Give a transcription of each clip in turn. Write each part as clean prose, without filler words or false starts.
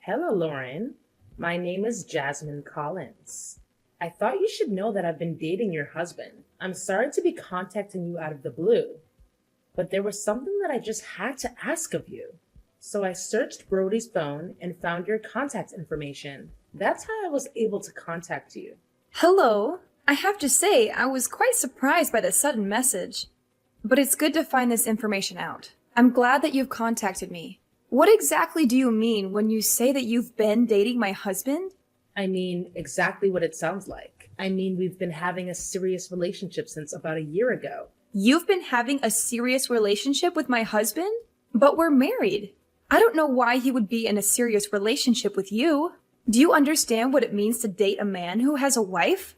Hello, Lauren. My name is Jasmine Collins. I thought you should know that I've been dating your husband. I'm sorry to be contacting you out of the blue, but there was something that I just had to ask of you. So I searched Brody's phone and found your contact information. That's how I was able to contact you. Hello. I have to say, I was quite surprised by the sudden message. But it's good to find this information out. I'm glad that you've contacted me. What exactly do you mean when you say that you've been dating my husband? I mean, exactly what it sounds like. I mean, we've been having a serious relationship since about a year ago. You've been having a serious relationship with my husband? But we're married. I don't know why he would be in a serious relationship with you. Do you understand what it means to date a man who has a wife?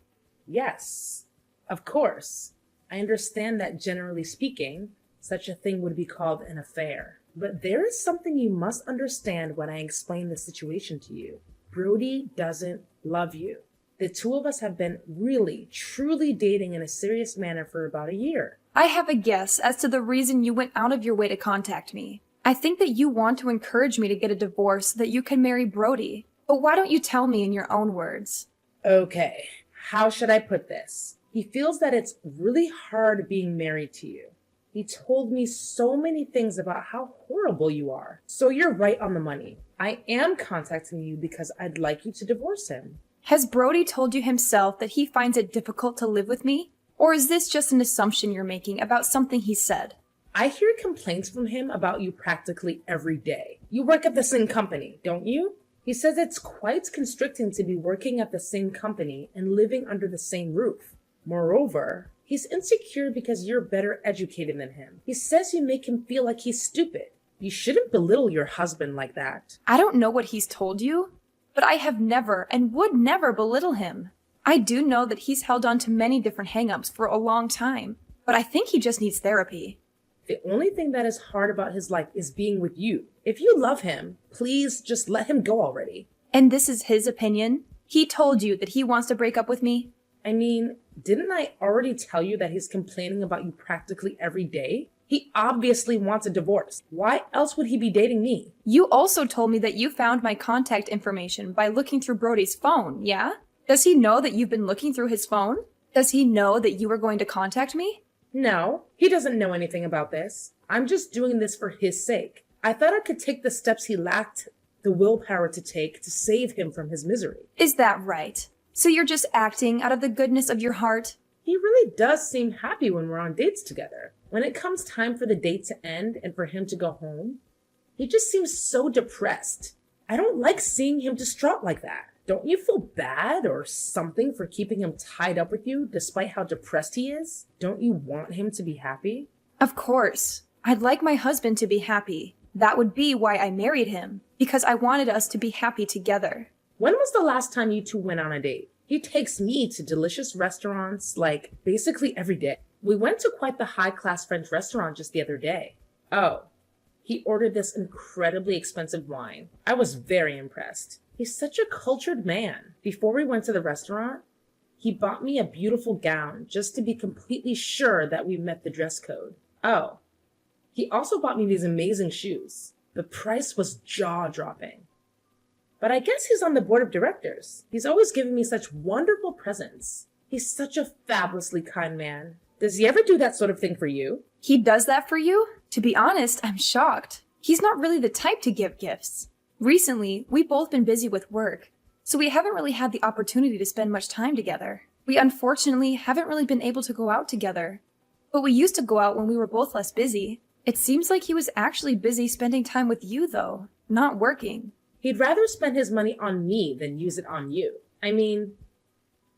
Yes, of course. I understand that generally speaking, such a thing would be called an affair. But there is something you must understand when I explain the situation to you. Brody doesn't love you. The two of us have been really, truly dating in a serious manner for about a year. I have a guess as to the reason you went out of your way to contact me. I think that you want to encourage me to get a divorce so that you can marry Brody. But why don't you tell me in your own words? Okay, how should I put this? He feels that it's really hard being married to you. He told me so many things about how horrible you are. So you're right on the money. I am contacting you because I'd like you to divorce him. Has Brody told you himself that he finds it difficult to live with me? Or is this just an assumption you're making about something he said? I hear complaints from him about you practically every day. You work at the same company, don't you? He says it's quite constricting to be working at the same company and living under the same roof. Moreover, he's insecure because you're better educated than him. He says you make him feel like he's stupid. You shouldn't belittle your husband like that. I don't know what he's told you, but I have never and would never belittle him. I do know that he's held on to many different hang-ups for a long time, but I think he just needs therapy. The only thing that is hard about his life is being with you. If you love him, please just let him go already. And this is his opinion? He told you that he wants to break up with me? I mean, didn't I already tell you that he's complaining about you practically every day? He obviously wants a divorce. Why else would he be dating me? You also told me that you found my contact information by looking through Brody's phone, yeah? Does he know that you've been looking through his phone? Does he know that you were going to contact me? No, he doesn't know anything about this. I'm just doing this for his sake. I thought I could take the steps he lacked the willpower to take to save him from his misery. Is that right? So you're just acting out of the goodness of your heart? He really does seem happy when we're on dates together. When it comes time for the date to end and for him to go home, he just seems so depressed. I don't like seeing him distraught like that. Don't you feel bad or something for keeping him tied up with you despite how depressed he is? Don't you want him to be happy? Of course. I'd like my husband to be happy. That would be why I married him, because I wanted us to be happy together. When was the last time you two went on a date? He takes me to delicious restaurants, like, basically every day. We went to quite the high-class French restaurant just the other day. Oh, he ordered this incredibly expensive wine. I was very impressed. He's such a cultured man. Before we went to the restaurant, he bought me a beautiful gown just to be completely sure that we met the dress code. Oh, he also bought me these amazing shoes. The price was jaw-dropping. But I guess he's on the board of directors. He's always giving me such wonderful presents. He's such a fabulously kind man. Does he ever do that sort of thing for you? He does that for you? To be honest, I'm shocked. He's not really the type to give gifts. Recently, we've both been busy with work, so we haven't really had the opportunity to spend much time together. We unfortunately haven't really been able to go out together. But we used to go out when we were both less busy. It seems like he was actually busy spending time with you, though, not working. He'd rather spend his money on me than use it on you. I mean,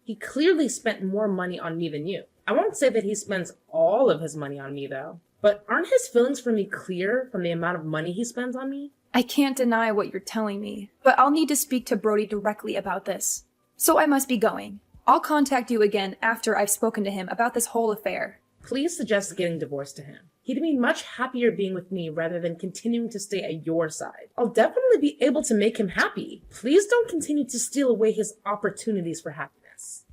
he clearly spent more money on me than you. I won't say that he spends all of his money on me, though. But aren't his feelings for me clear from the amount of money he spends on me? I can't deny what you're telling me, but I'll need to speak to Brody directly about this. So I must be going. I'll contact you again after I've spoken to him about this whole affair. Please suggest getting divorced to him. He'd be much happier being with me rather than continuing to stay at your side. I'll definitely be able to make him happy. Please don't continue to steal away his opportunities for happiness.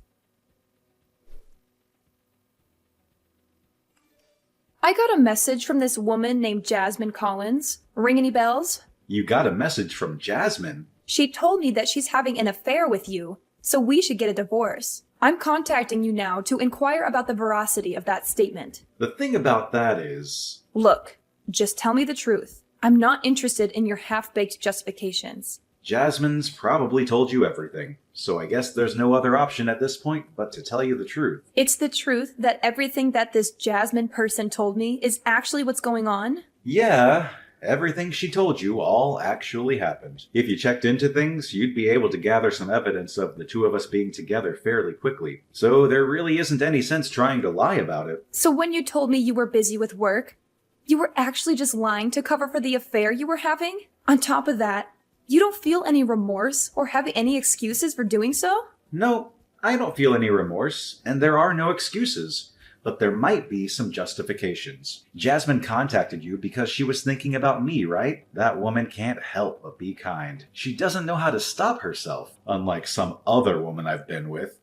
I got a message from this woman named Jasmine Collins. Ring any bells? You got a message from Jasmine? She told me that she's having an affair with you, so we should get a divorce. I'm contacting you now to inquire about the veracity of that statement. The thing about that is... Look, just tell me the truth. I'm not interested in your half-baked justifications. Jasmine's probably told you everything, so I guess there's no other option at this point but to tell you the truth. It's the truth that everything that this Jasmine person told me is actually what's going on? Yeah, everything she told you all actually happened. If you checked into things, you'd be able to gather some evidence of the two of us being together fairly quickly. So there really isn't any sense trying to lie about it. So when you told me you were busy with work, you were actually just lying to cover for the affair you were having? On top of that, you don't feel any remorse or have any excuses for doing so? No, I don't feel any remorse, and there are no excuses. But there might be some justifications. Jasmine contacted you because she was thinking about me, right? That woman can't help but be kind. She doesn't know how to stop herself, unlike some other woman I've been with.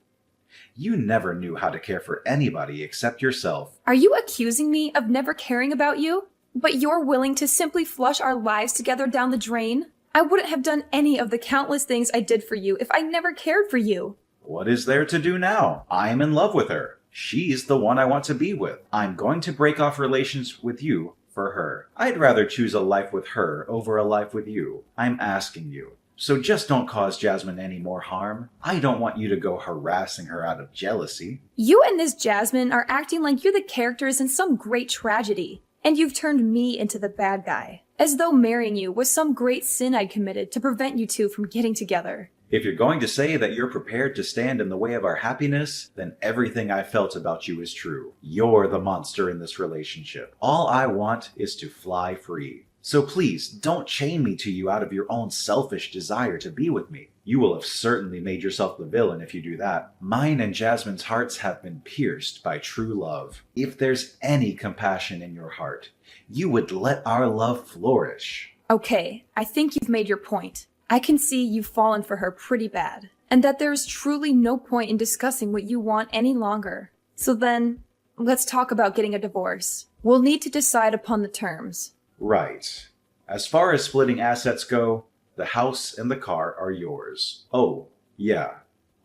You never knew how to care for anybody except yourself. Are you accusing me of never caring about you? But you're willing to simply flush our lives together down the drain? I wouldn't have done any of the countless things I did for you if I never cared for you. What is there to do now? I'm in love with her. She's the one I want to be with. I'm going to break off relations with you for her. I'd rather choose a life with her over a life with you. I'm asking you. So just don't cause Jasmine any more harm. I don't want you to go harassing her out of jealousy. You and this Jasmine are acting like you're the characters in some great tragedy, and you've turned me into the bad guy. As though marrying you was some great sin I'd committed to prevent you two from getting together. If you're going to say that you're prepared to stand in the way of our happiness, then everything I felt about you is true. You're the monster in this relationship. All I want is to fly free. So please, don't chain me to you out of your own selfish desire to be with me. You will have certainly made yourself the villain if you do that. Mine and Jasmine's hearts have been pierced by true love. If there's any compassion in your heart, you would let our love flourish. Okay, I think you've made your point. I can see you've fallen for her pretty bad, and that there is truly no point in discussing what you want any longer. So then, let's talk about getting a divorce. We'll need to decide upon the terms. Right. As far as splitting assets go, the house and the car are yours. Oh, yeah.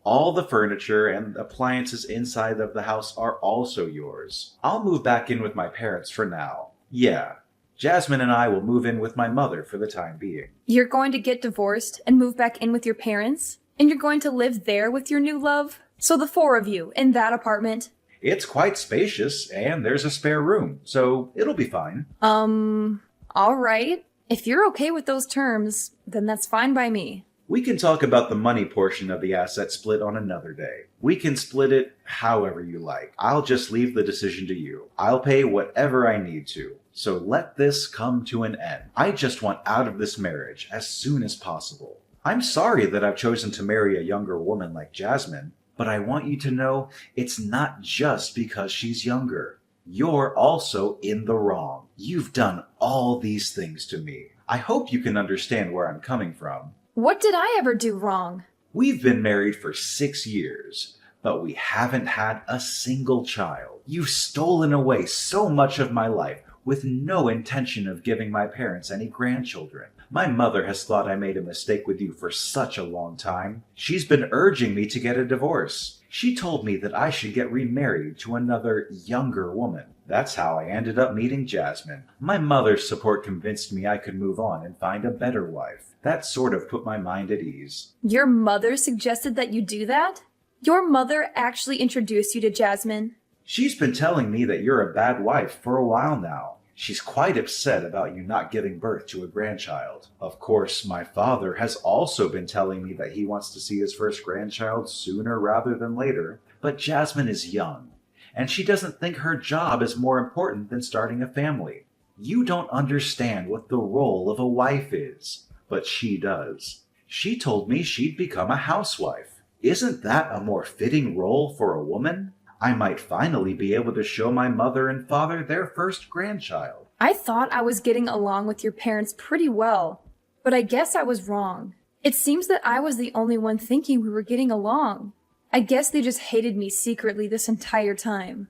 All the furniture and appliances inside of the house are also yours. I'll move back in with my parents for now. Yeah. Jasmine and I will move in with my mother for the time being. You're going to get divorced and move back in with your parents? And you're going to live there with your new love? So the four of you in that apartment? It's quite spacious, and there's a spare room, so it'll be fine. All right. If you're okay with those terms, then that's fine by me. We can talk about the money portion of the asset split on another day. We can split it however you like. I'll just leave the decision to you. I'll pay whatever I need to. So let this come to an end. I just want out of this marriage as soon as possible. I'm sorry that I've chosen to marry a younger woman like Jasmine, but I want you to know it's not just because she's younger. You're also in the wrong. You've done all these things to me. I hope you can understand where I'm coming from. What did I ever do wrong? We've been married for 6 years, but we haven't had a single child. You've stolen away so much of my life with no intention of giving my parents any grandchildren. My mother has thought I made a mistake with you for such a long time. She's been urging me to get a divorce. She told me that I should get remarried to another younger woman. That's how I ended up meeting Jasmine. My mother's support convinced me I could move on and find a better wife. That sort of put my mind at ease. Your mother suggested that you do that? Your mother actually introduced you to Jasmine? She's been telling me that you're a bad wife for a while now. She's quite upset about you not giving birth to a grandchild. Of course, my father has also been telling me that he wants to see his first grandchild sooner rather than later. But Jasmine is young, and she doesn't think her job is more important than starting a family. You don't understand what the role of a wife is, but she does. She told me she'd become a housewife. Isn't that a more fitting role for a woman? I might finally be able to show my mother and father their first grandchild. I thought I was getting along with your parents pretty well, but I guess I was wrong. It seems that I was the only one thinking we were getting along. I guess they just hated me secretly this entire time.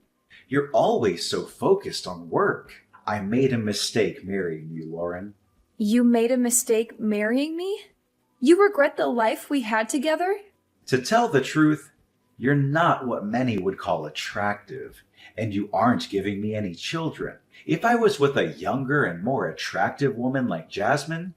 You're always so focused on work. I made a mistake marrying you, Lauren. You made a mistake marrying me? You regret the life we had together? To tell the truth, you're not what many would call attractive, and you aren't giving me any children. If I was with a younger and more attractive woman like Jasmine,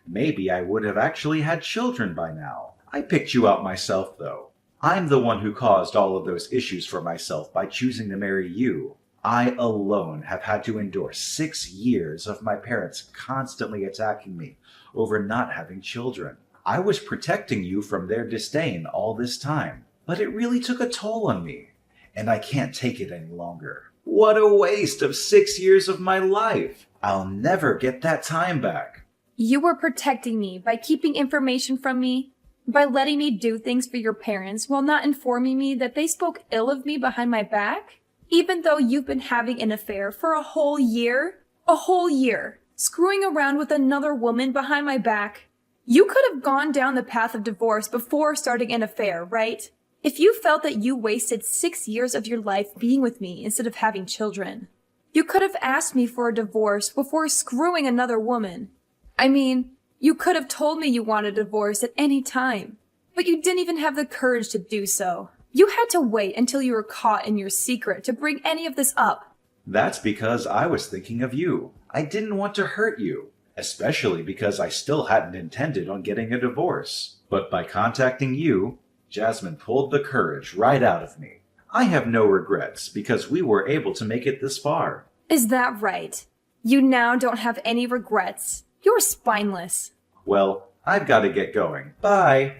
maybe I would have actually had children by now. I picked you out myself, though. I'm the one who caused all of those issues for myself by choosing to marry you. I alone have had to endure 6 years of my parents constantly attacking me over not having children. I was protecting you from their disdain all this time, but it really took a toll on me, and I can't take it any longer. What a waste of 6 years of my life! I'll never get that time back. You were protecting me by keeping information from me, by letting me do things for your parents while not informing me that they spoke ill of me behind my back? Even though you've been having an affair for a whole year? A whole year, screwing around with another woman behind my back? You could have gone down the path of divorce before starting an affair, right? If you felt that you wasted 6 years of your life being with me instead of having children, you could have asked me for a divorce before screwing another woman. I mean, you could have told me you wanted a divorce at any time, but you didn't even have the courage to do so. You had to wait until you were caught in your secret to bring any of this up. That's because I was thinking of you. I didn't want to hurt you, especially because I still hadn't intended on getting a divorce. But by contacting you, Jasmine pulled the courage right out of me. I have no regrets because we were able to make it this far. Is that right? You now don't have any regrets. You're spineless. Well, I've got to get going. Bye!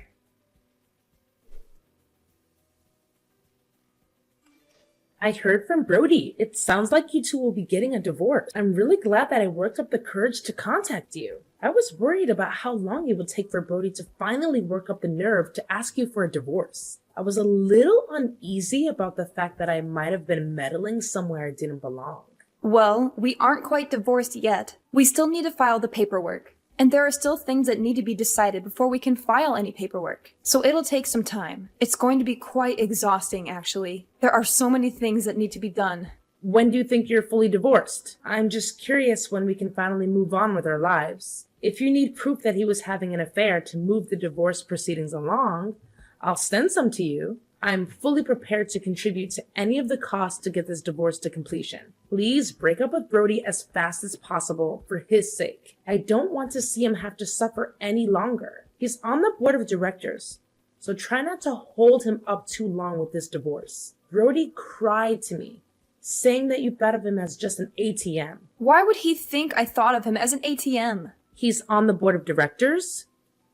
I heard from Brody. It sounds like you two will be getting a divorce. I'm really glad that I worked up the courage to contact you. I was worried about how long it would take for Brody to finally work up the nerve to ask you for a divorce. I was a little uneasy about the fact that I might have been meddling somewhere I didn't belong. Well, we aren't quite divorced yet. We still need to file the paperwork. And there are still things that need to be decided before we can file any paperwork. So it'll take some time. It's going to be quite exhausting, actually. There are so many things that need to be done. When do you think you're fully divorced? I'm just curious when we can finally move on with our lives. If you need proof that he was having an affair to move the divorce proceedings along, I'll send some to you. I'm fully prepared to contribute to any of the costs to get this divorce to completion. Please break up with Brody as fast as possible for his sake. I don't want to see him have to suffer any longer. He's on the board of directors, so try not to hold him up too long with this divorce. Brody cried to me, saying that you thought of him as just an ATM. Why would he think I thought of him as an ATM? He's on the board of directors,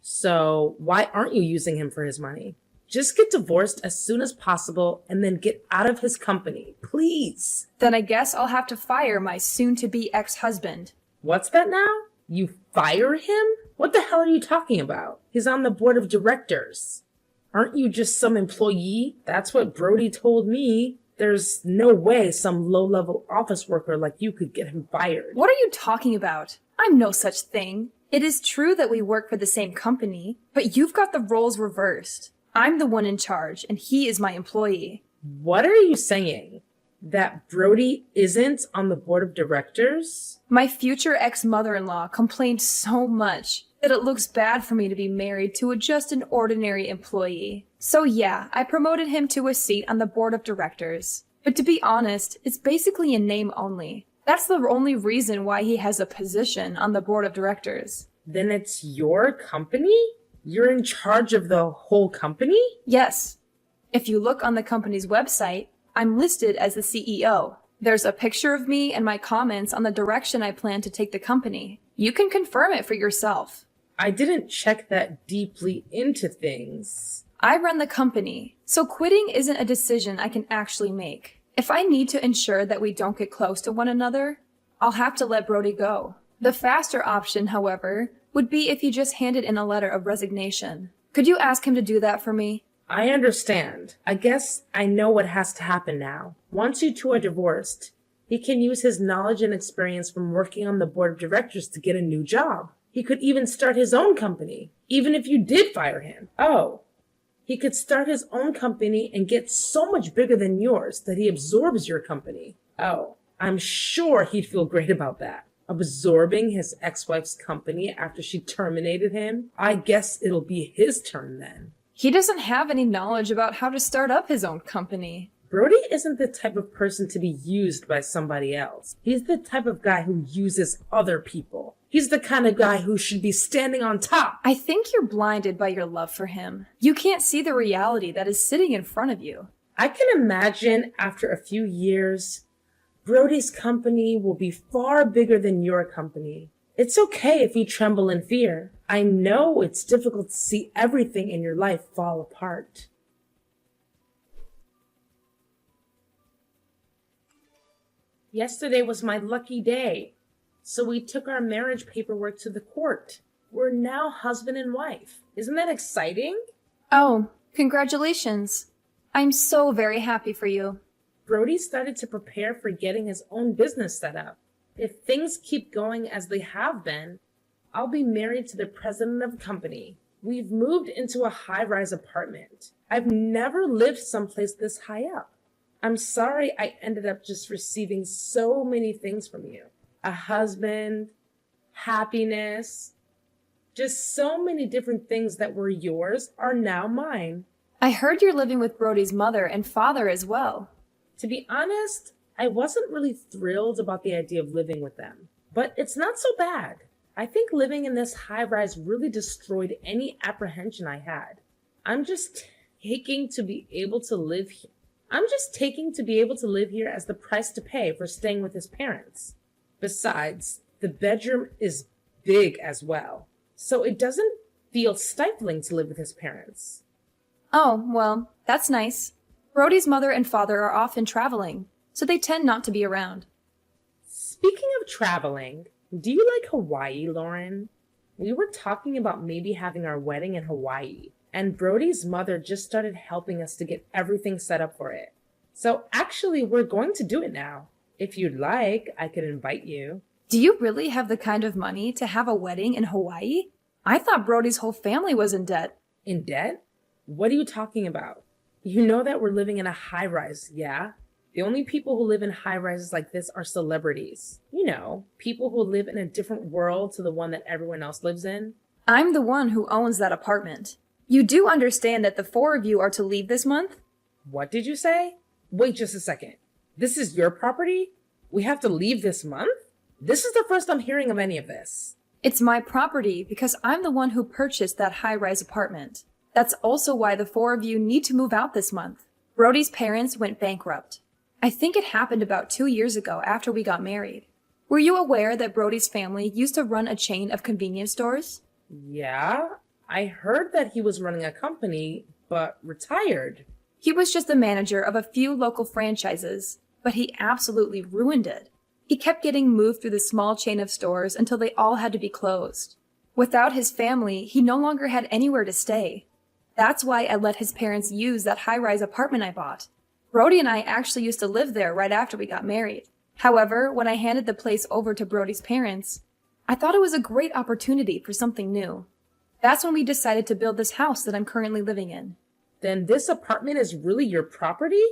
so why aren't you using him for his money? Just get divorced as soon as possible and then get out of his company, please. Then I guess I'll have to fire my soon-to-be ex-husband. What's that now? You fire him? What the hell are you talking about? He's on the board of directors. Aren't you just some employee? That's what Brody told me. There's no way some low-level office worker like you could get him fired. What are you talking about? I'm no such thing. It is true that we work for the same company, but you've got the roles reversed. I'm the one in charge, and he is my employee. What are you saying? That Brody isn't on the board of directors? My future ex-mother-in-law complained so much that it looks bad for me to be married to just an ordinary employee. So yeah, I promoted him to a seat on the board of directors. But to be honest, it's basically in name only. That's the only reason why he has a position on the board of directors. Then it's your company? You're in charge of the whole company? Yes. If you look on the company's website, I'm listed as the CEO. There's a picture of me and my comments on the direction I plan to take the company. You can confirm it for yourself. I didn't check that deeply into things. I run the company, so quitting isn't a decision I can actually make. If I need to ensure that we don't get close to one another, I'll have to let Brody go. The faster option, however, would be if he just handed in a letter of resignation. Could you ask him to do that for me? I understand. I guess I know what has to happen now. Once you two are divorced, he can use his knowledge and experience from working on the board of directors to get a new job. He could even start his own company, even if you did fire him. Oh, he could start his own company and get so much bigger than yours that he absorbs your company. Oh, I'm sure he'd feel great about that. Absorbing his ex-wife's company after she terminated him? I guess it'll be his turn then. He doesn't have any knowledge about how to start up his own company. Brody isn't the type of person to be used by somebody else. He's the type of guy who uses other people. He's the kind of guy who should be standing on top. I think you're blinded by your love for him. You can't see the reality that is sitting in front of you. I can imagine after a few years, Brody's company will be far bigger than your company. It's okay if you tremble in fear. I know it's difficult to see everything in your life fall apart. Yesterday was my lucky day, so we took our marriage paperwork to the court. We're now husband and wife. Isn't that exciting? Oh, congratulations. I'm so very happy for you. Brody started to prepare for getting his own business set up. If things keep going as they have been, I'll be married to the president of a company. We've moved into a high-rise apartment. I've never lived someplace this high up. I'm sorry I ended up just receiving so many things from you. A husband, happiness, just so many different things that were yours are now mine. I heard you're living with Brody's mother and father as well. To be honest, I wasn't really thrilled about the idea of living with them, but it's not so bad. I think living in this high-rise really destroyed any apprehension I had. I'm just taking to be able to live here. As the price to pay for staying with his parents. Besides, the bedroom is big as well, so it doesn't feel stifling to live with his parents. Oh, well, that's nice. Brody's mother and father are often traveling, so they tend not to be around. Speaking of traveling, do you like Hawaii, Lauren? We were talking about maybe having our wedding in Hawaii, and Brody's mother just started helping us to get everything set up for it. So actually, we're going to do it now. If you'd like, I could invite you. Do you really have the kind of money to have a wedding in Hawaii? I thought Brody's whole family was in debt. In debt? What are you talking about? You know that we're living in a high-rise, yeah? The only people who live in high-rises like this are celebrities. You know, people who live in a different world to the one that everyone else lives in. I'm the one who owns that apartment. You do understand that the four of you are to leave this month? What did you say? Wait just a second. This is your property? We have to leave this month? This is the first I'm hearing of any of this. It's my property because I'm the one who purchased that high-rise apartment. That's also why the four of you need to move out this month. Brody's parents went bankrupt. I think it happened about 2 years ago after we got married. Were you aware that Brody's family used to run a chain of convenience stores? Yeah, I heard that he was running a company, but retired. He was just the manager of a few local franchises, but he absolutely ruined it. He kept getting moved through the small chain of stores until they all had to be closed. Without his family, he no longer had anywhere to stay. That's why I let his parents use that high-rise apartment I bought. Brody and I actually used to live there right after we got married. However, when I handed the place over to Brody's parents, I thought it was a great opportunity for something new. That's when we decided to build this house that I'm currently living in. Then this apartment is really your property?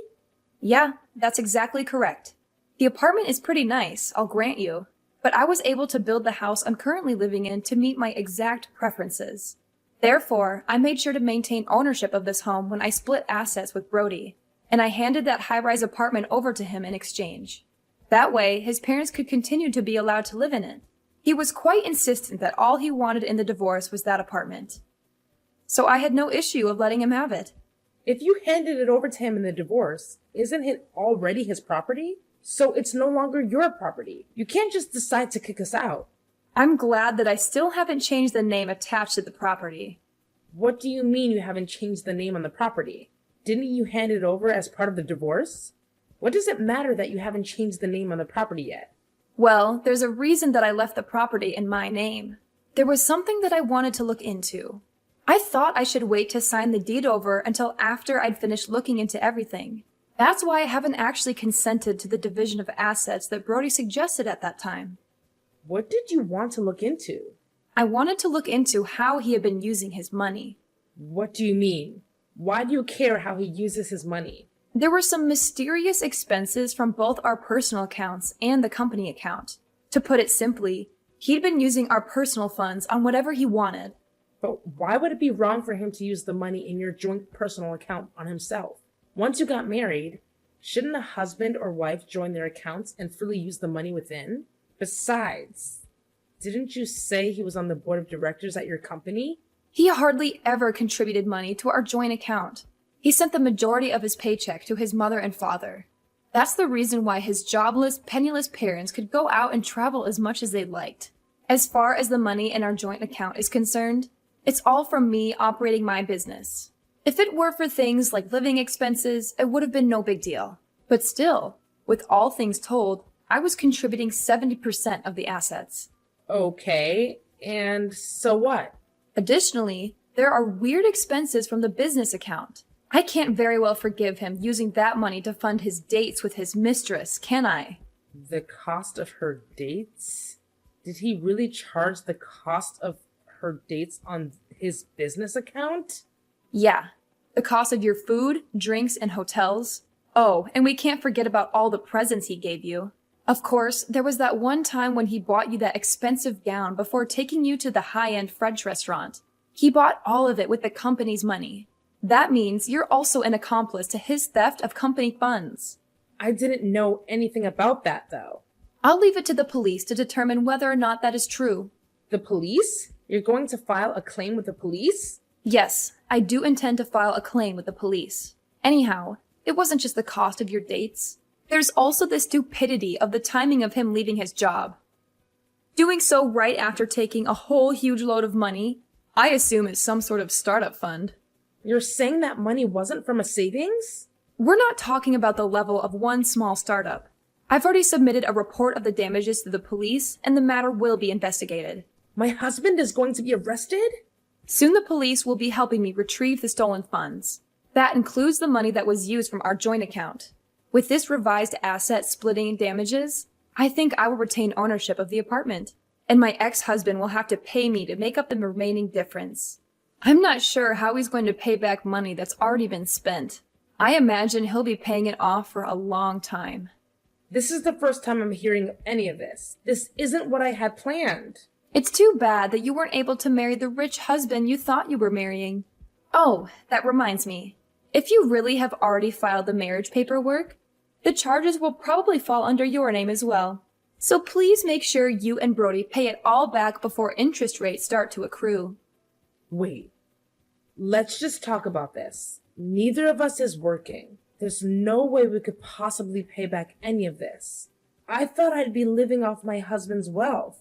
Yeah, that's exactly correct. The apartment is pretty nice, I'll grant you, but I was able to build the house I'm currently living in to meet my exact preferences. Therefore, I made sure to maintain ownership of this home when I split assets with Brody, and I handed that high-rise apartment over to him in exchange. That way, his parents could continue to be allowed to live in it. He was quite insistent that all he wanted in the divorce was that apartment. So I had no issue of letting him have it. If you handed it over to him in the divorce, isn't it already his property? So it's no longer your property. You can't just decide to kick us out. I'm glad that I still haven't changed the name attached to the property. What do you mean you haven't changed the name on the property? Didn't you hand it over as part of the divorce? What does it matter that you haven't changed the name on the property yet? Well, there's a reason that I left the property in my name. There was something that I wanted to look into. I thought I should wait to sign the deed over until after I'd finished looking into everything. That's why I haven't actually consented to the division of assets that Brody suggested at that time. What did you want to look into? I wanted to look into how he had been using his money. What do you mean? Why do you care how he uses his money? There were some mysterious expenses from both our personal accounts and the company account. To put it simply, he'd been using our personal funds on whatever he wanted. But why would it be wrong for him to use the money in your joint personal account on himself? Once you got married, shouldn't a husband or wife join their accounts and freely use the money within? Besides, didn't you say he was on the board of directors at your company? He hardly ever contributed money to our joint account. He sent the majority of his paycheck to his mother and father. That's the reason why his jobless, penniless parents could go out and travel as much as they liked. As far as the money in our joint account is concerned, it's all from me operating my business. If it were for things like living expenses, it would have been no big deal. But still, with all things told, I was contributing 70% of the assets. Okay, and so what? Additionally, there are weird expenses from the business account. I can't very well forgive him using that money to fund his dates with his mistress, can I? The cost of her dates? Did he really charge the cost of her dates on his business account? Yeah. The cost of your food, drinks, and hotels. Oh, and we can't forget about all the presents he gave you. Of course, there was that one time when he bought you that expensive gown before taking you to the high-end French restaurant. He bought all of it with the company's money. That means you're also an accomplice to his theft of company funds. I didn't know anything about that, though. I'll leave it to the police to determine whether or not that is true. The police? You're going to file a claim with the police? Yes, I do intend to file a claim with the police. Anyhow, it wasn't just the cost of your dates. There's also the stupidity of the timing of him leaving his job. Doing so right after taking a whole huge load of money, I assume it's some sort of startup fund. You're saying that money wasn't from a savings? We're not talking about the level of one small startup. I've already submitted a report of the damages to the police, and the matter will be investigated. My husband is going to be arrested? Soon the police will be helping me retrieve the stolen funds. That includes the money that was used from our joint account. With this revised asset splitting damages, I think I will retain ownership of the apartment, and my ex-husband will have to pay me to make up the remaining difference. I'm not sure how he's going to pay back money that's already been spent. I imagine he'll be paying it off for a long time. This is the first time I'm hearing of any of this. This isn't what I had planned. It's too bad that you weren't able to marry the rich husband you thought you were marrying. Oh, that reminds me. If you really have already filed the marriage paperwork, the charges will probably fall under your name as well. So please make sure you and Brody pay it all back before interest rates start to accrue. Wait. Let's just talk about this. Neither of us is working. There's no way we could possibly pay back any of this. I thought I'd be living off my husband's wealth.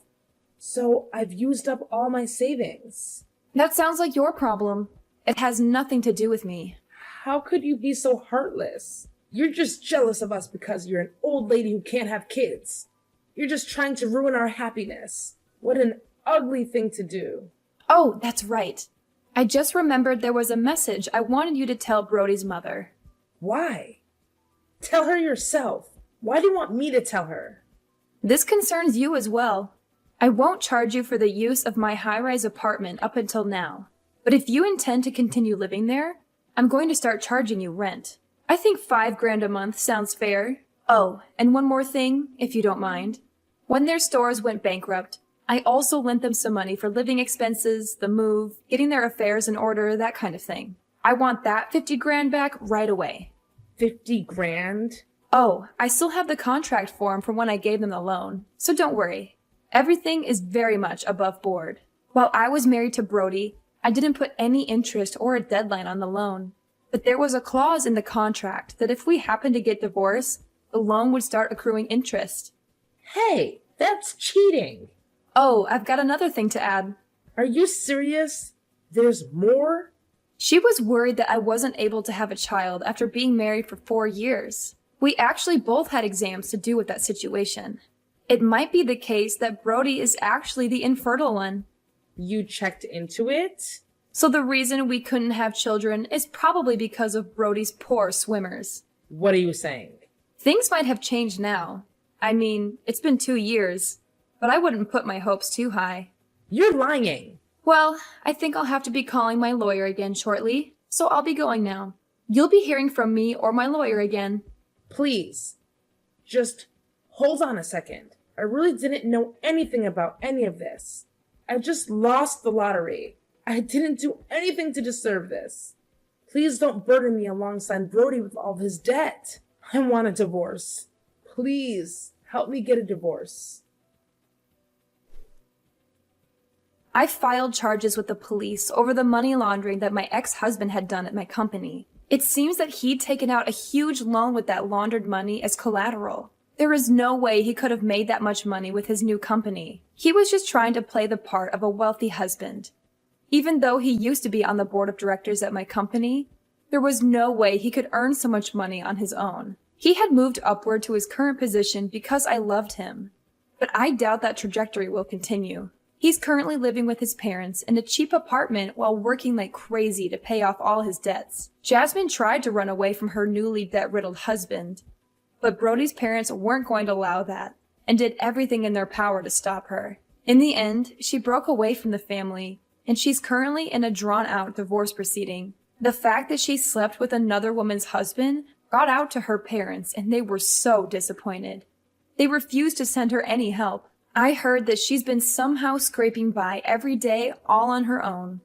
So I've used up all my savings. That sounds like your problem. It has nothing to do with me. How could you be so heartless? You're just jealous of us because you're an old lady who can't have kids. You're just trying to ruin our happiness. What an ugly thing to do. Oh, that's right. I just remembered there was a message I wanted you to tell Brody's mother. Why? Tell her yourself. Why do you want me to tell her? This concerns you as well. I won't charge you for the use of my high-rise apartment up until now. But if you intend to continue living there, I'm going to start charging you rent. I think $5,000 a month sounds fair. Oh, and one more thing, if you don't mind. When their stores went bankrupt, I also lent them some money for living expenses, the move, getting their affairs in order, that kind of thing. I want that $50,000 back right away. 50 grand? Oh, I still have the contract form from when I gave them the loan, so don't worry. Everything is very much above board. While I was married to Brody, I didn't put any interest or a deadline on the loan. But there was a clause in the contract that if we happened to get divorced, the loan would start accruing interest. Hey, that's cheating. Oh, I've got another thing to add. Are you serious? There's more? She was worried that I wasn't able to have a child after being married for 4 years. We actually both had exams to do with that situation. It might be the case that Brody is actually the infertile one. You checked into it? So the reason we couldn't have children is probably because of Brody's poor swimmers. What are you saying? Things might have changed now. I mean, it's been 2 years, but I wouldn't put my hopes too high. You're lying. Well, I think I'll have to be calling my lawyer again shortly, so I'll be going now. You'll be hearing from me or my lawyer again. Please, just hold on a second. I really didn't know anything about any of this. I just lost the lottery. I didn't do anything to deserve this. Please don't burden me alongside Brody with all of his debt. I want a divorce. Please help me get a divorce. I filed charges with the police over the money laundering that my ex-husband had done at my company. It seems that he'd taken out a huge loan with that laundered money as collateral. There is no way he could have made that much money with his new company. He was just trying to play the part of a wealthy husband. Even though he used to be on the board of directors at my company, there was no way he could earn so much money on his own. He had moved upward to his current position because I loved him. But I doubt that trajectory will continue. He's currently living with his parents in a cheap apartment while working like crazy to pay off all his debts. Jasmine tried to run away from her newly debt-riddled husband, but Brody's parents weren't going to allow that and did everything in their power to stop her. In the end, she broke away from the family, and she's currently in a drawn-out divorce proceeding. The fact that she slept with another woman's husband got out to her parents, and they were so disappointed. They refused to send her any help. I heard that she's been somehow scraping by every day all on her own.